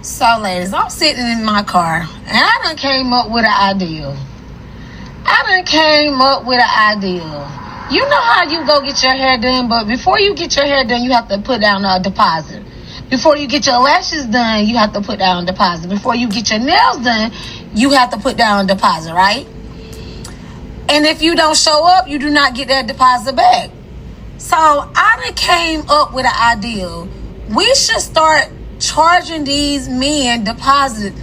So, ladies, I'm sitting in my car, and I done came up with an idea. You know how you go get your hair done, but before you get your hair done, you have to put down a deposit. Before you get your lashes done, you have to put down a deposit. Before you get your nails done, you have to put down a deposit, right? And if you don't show up, you do not get that deposit back. So I done came up with an idea. We should start charging these men deposit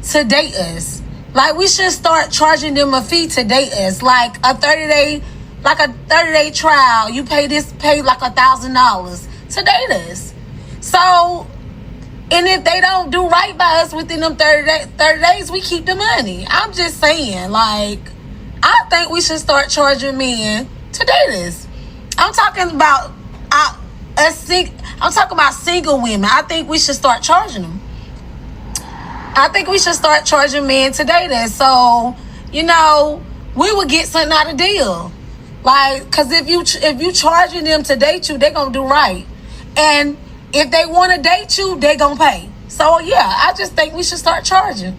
to date us. Like, we should start charging them a fee to date us. Like a 30-day trial. You pay like $1,000 to date us. So, and if they don't do right by us within them 30 days, we keep the money. I'm just saying, like, I think we should start charging men to date us. I'm talking about single women. I think we should start charging them. I think we should start charging men to date us. So, we would get something out of the deal. Like, because if you charging them to date you, they're going to do right. And if they want to date you, they're going to pay. So, yeah, I just think we should start charging.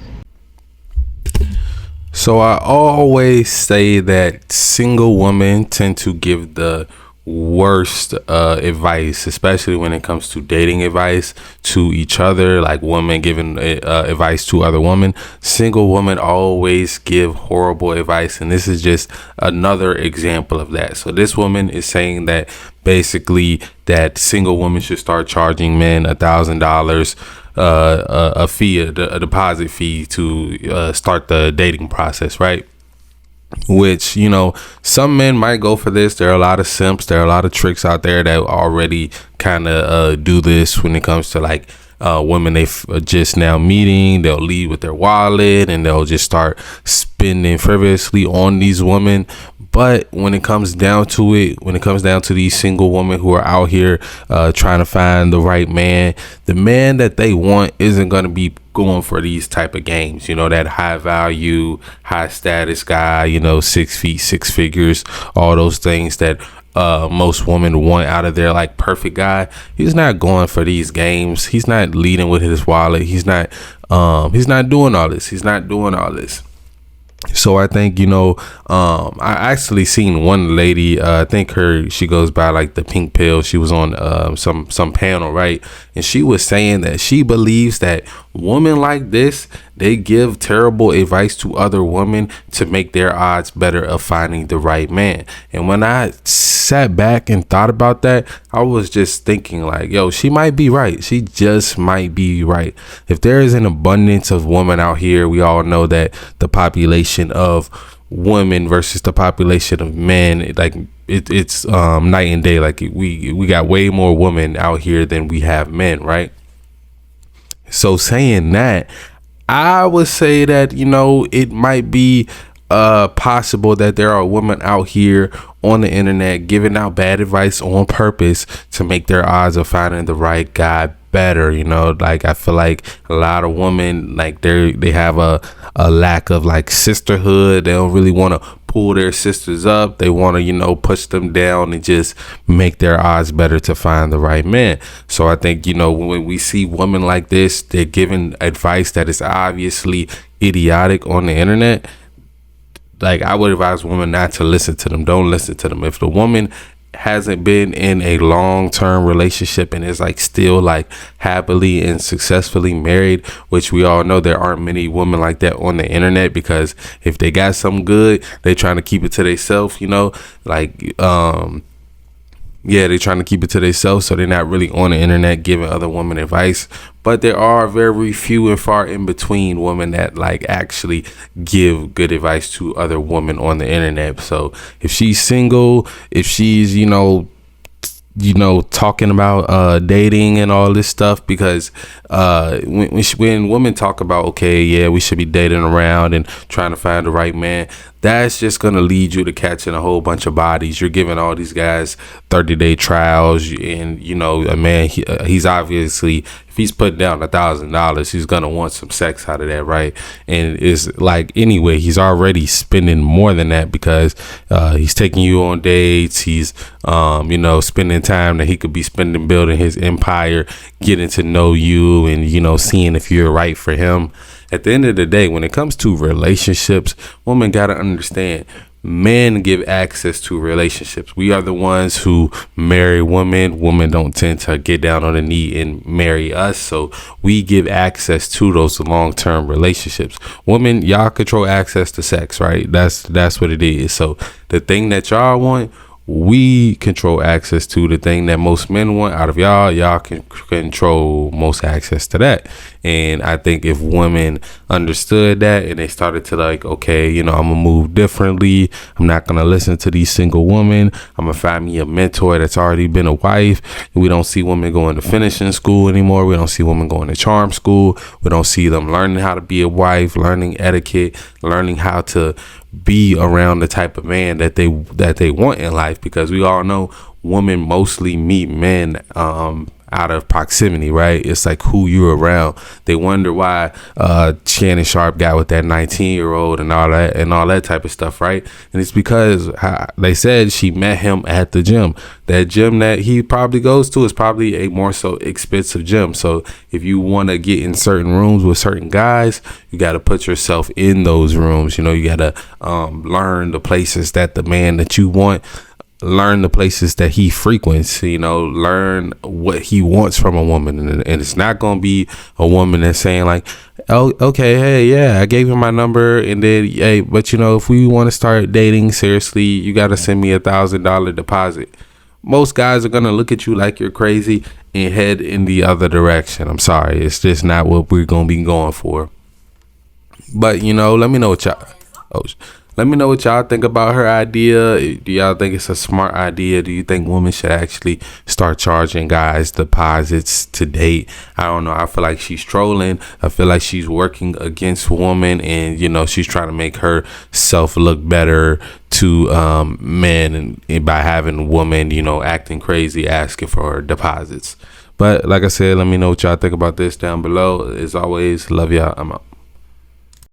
So I always say that single women tend to give the worst advice, especially when it comes to dating advice to each other, like women giving advice to other women. Single women always give horrible advice, and this is just another example of that. So this woman is saying that basically that single women should start charging men $1,000 a fee, a deposit fee to start the dating process, right? Which, some men might go for this. There are a lot of simps. There are a lot of tricks out there that already kind of do this when it comes to like women they just now meeting. They'll leave with their wallet and they'll just start spending frivolously on these women. But when it comes down to these single women who are out here trying to find the right man, the man that they want isn't going to be going for these type of games, that high value, high status guy, 6 feet, 6 figures, all those things that most women want out of their like perfect guy. He's not going for these games. He's not leading with his wallet. He's not doing all this. So I think, I actually seen one lady, I think she goes by like the Pink Pill. She was on some panel, right? And she was saying that she believes that women like this, they give terrible advice to other women to make their odds better of finding the right man. And when I sat back and thought about that, I was just thinking like, yo, she might be right. She just might be right. If there is an abundance of women out here, we all know that the population of women versus the population of men, like it's night and day. Like we got way more women out here than we have men, right? So saying that, I would say that, it might be possible that there are women out here on the internet giving out bad advice on purpose to make their odds of finding the right guy better. Like I feel like a lot of women, like they have a lack of like sisterhood. They don't really want to pull their sisters up. They want to push them down and just make their odds better to find the right man. So I think when we see women like this, they're giving advice that is obviously idiotic on the internet. Like, I would advise women not to listen to them. Don't listen to them. If the woman hasn't been in a long-term relationship and is like still like happily and successfully married, which we all know there aren't many women like that on the internet, because if they got something good, they trying to keep it to themselves, they're trying to keep it to themselves, so they're not really on the internet giving other women advice. But there are very few and far in between women that like actually give good advice to other women on the internet. So if she's single, if she's talking about dating and all this stuff, because when women talk about, okay, yeah, we should be dating around and trying to find the right man, that's just going to lead you to catching a whole bunch of bodies. You're giving all these guys 30-day trials, and a man, he's obviously, he's putting down $1,000, he's gonna want some sex out of that, right? And it's like, anyway, he's already spending more than that because he's taking you on dates. He's spending time that he could be spending building his empire, getting to know you, and seeing if you're right for him. At the end of the day, when it comes to relationships, women gotta understand, men give access to relationships. We are the ones who marry women. Women don't tend to get down on the knee and marry us, so we give access to those long-term relationships. Women, y'all control access to sex, right? That's what it is. So the thing that y'all want, we control access to. The thing that most men want out of y'all can control most access to that. And I think if women understood that and they started to like, okay, I'm gonna move differently. I'm not gonna listen to these single women. I'm gonna find me a mentor that's already been a wife. And we don't see women going to finishing school anymore. We don't see women going to charm school. We don't see them learning how to be a wife, learning etiquette, learning how to be around the type of man that they want in life, because we all know women mostly meet men out of proximity, right? It's like who you're around. They wonder why Shannon Sharp got with that 19-year-old and all that type of stuff, right? And it's because they said she met him at the gym. That gym that he probably goes to is probably a more so expensive gym. So if you want to get in certain rooms with certain guys, you got to put yourself in those rooms. You got to learn the places that the man that you want, learn the places that he frequents, learn what he wants from a woman. And it's not going to be a woman that's saying like, oh, okay, hey, yeah, I gave him my number, and then, hey, but if we want to start dating seriously, you got to send me $1,000 deposit. Most guys are going to look at you like you're crazy and head in the other direction. I'm sorry. It's just not what we're going to be going for. But, let me know what y'all think about her idea. Do y'all think it's a smart idea? Do you think women should actually start charging guys deposits to date? I don't know. I feel like she's trolling. I feel like she's working against women, and she's trying to make herself look better to men, and by having women acting crazy, asking for deposits. But like I said, let me know what y'all think about this down below. As always, love y'all. I'm out.